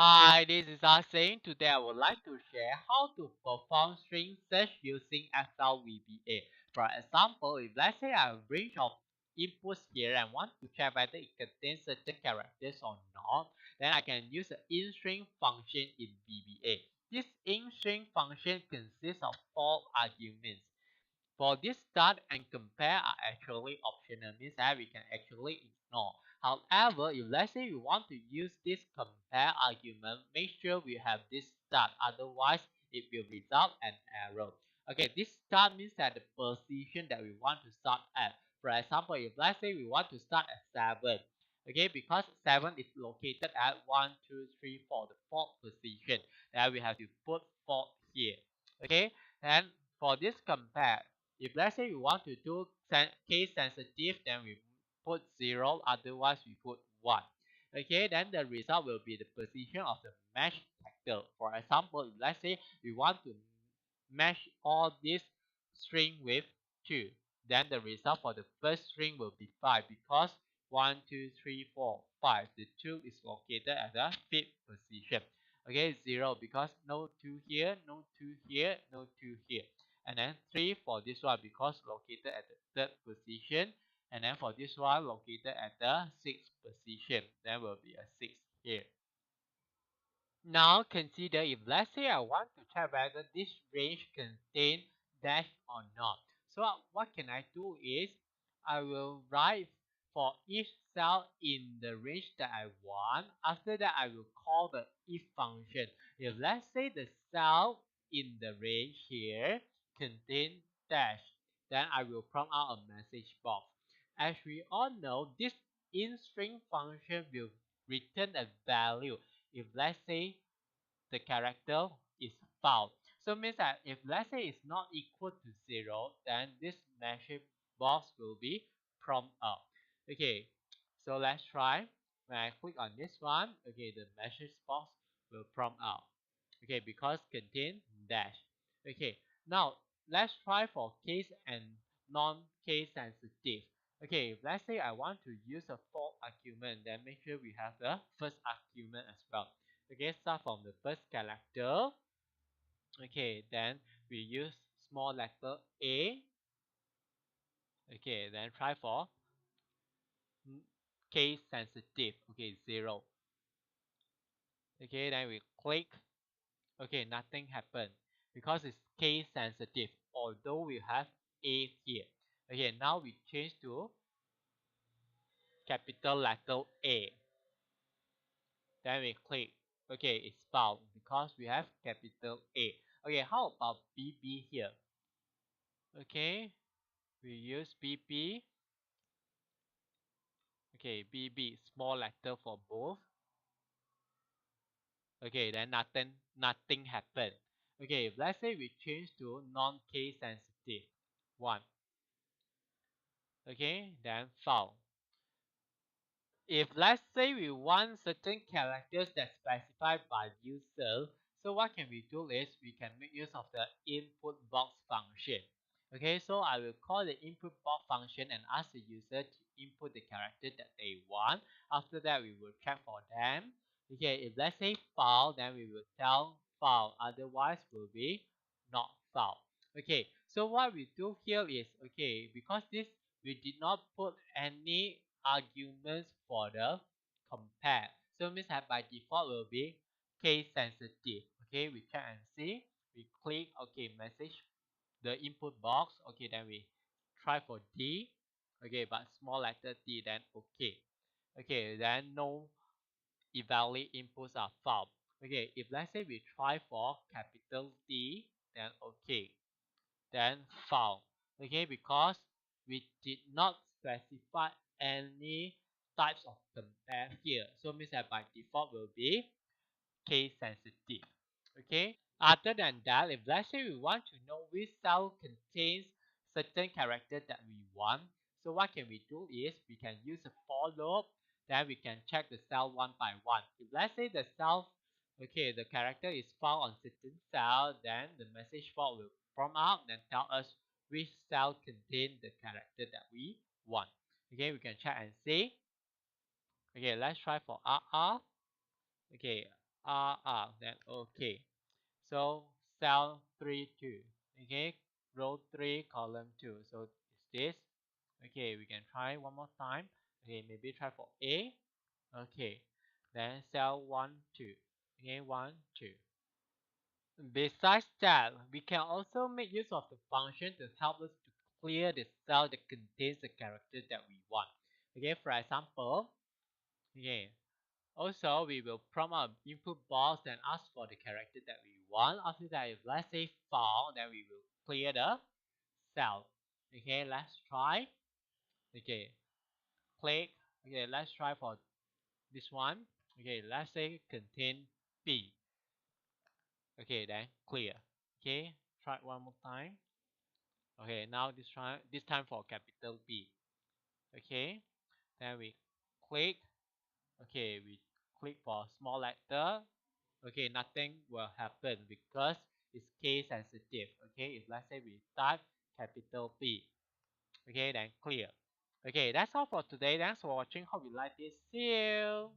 Hi, this is Asin. Today I would like to share how to perform string search using Excel VBA. For example, if let's say I have a range of inputs here and want to check whether it contains certain characters or not, then I can use the InStr function in VBA. This InStr function consists of 4 arguments. For this start and compare are actually optional, means that we can actually ignore. However, if let's say we want to use this compare argument, make sure we have this start, otherwise it will result an error. Okay, this start means that the position that we want to start at. For example, if let's say we want to start at 7, okay, because 7 is located at 1, 2, 3, 4, the fourth position, then we have to put 4 here. Okay, and for this compare, if let's say we want to do case sensitive, then we put 0, otherwise we put 1. Okay, then the result will be the position of the mesh factor. For example, if let's say we want to mesh all this string with 2, then the result for the first string will be 5 because 1, 2, 3, 4, 5. The 2 is located at the 5th position. Okay, 0 because no 2 here, no 2 here, no 2 here. And then 3 for this one because located at the 3rd position. And then for this one located at the 6th position. There will be a 6 here. Now consider if let's say I want to check whether this range contains dash or not. So what can I do is I will write for each cell in the range that I want. After that I will call the if function. If let's say the cell in the range here contains dash, then I will prompt out a message box. As we all know, this InStr function will return a value if let's say the character is found. So means that if let's say it's not equal to 0, then this message box will be prompt out. Okay, so let's try. When I click on this one, okay, the message box will prompt out. Okay, because contain dash. Okay, now let's try for case and non-case sensitive. Okay, let's say I want to use a fourth argument, then make sure we have the first argument as well. Okay, start from the first character. Okay, then we use small letter A. Okay, then try for case sensitive. Okay, 0. Okay, then we click. Okay, nothing happened because it's case sensitive, although we have A here. Okay, now we change to capital letter A. Then we click. Okay, it's found because we have capital A. Okay, how about BB here? Okay, we use BB. Okay, BB, small letter for both. Okay, then nothing happened. Okay, let's say we change to non-case sensitive 1. Okay, then found. If let's say we want certain characters that's specified by user, so what can we do is we can make use of the InputBox function. Okay, so I will call the InputBox function and ask the user to input the character that they want. After that, we will check for them. Okay, if let's say found, then we will tell found. Otherwise, will be not found. Okay, so what we do here is, okay, because this we did not put any arguments for the compare. So means that by default will be case sensitive. Okay, we check and see. We click okay message the input box. Okay, then we try for D. Okay, but small letter D, then okay. Okay, then no invalid inputs are found. Okay, if let's say we try for capital D, then okay, then found. Okay, because we did not specify any types of compare here. So means that by default will be case sensitive. Okay. Other than that, if let's say we want to know which cell contains certain character that we want, so what can we do is we can use a for loop. Then we can check the cell one by one. If let's say the cell, okay, the character is found on certain cell, then the message box will prompt out and tell us which cell contain the character that we want. Okay, we can check and see. Okay, let's try for RR. Okay, then okay. So cell 3 2. Okay, row 3 column 2. So it's this. Okay, we can try one more time. Okay, maybe try for A. Okay, then cell 1 2. Okay, 1 2. Besides that, we can also make use of the function to help us to clear the cell that contains the character that we want. Okay, for example, okay, also we will prompt our input box and ask for the character that we want. After that, if let's say found, then we will clear the cell. Okay, let's try. Okay, click. Okay, let's try for this one. Okay, let's say contain B. Okay, then clear. Okay, try one more time. Okay, now this time for capital B. Okay, then we click. Okay, we click for small letter. Okay, nothing will happen because it's case sensitive. Okay, if let's say we type capital B. Okay, then clear. Okay, that's all for today. Thanks for watching. Hope you like this. See you.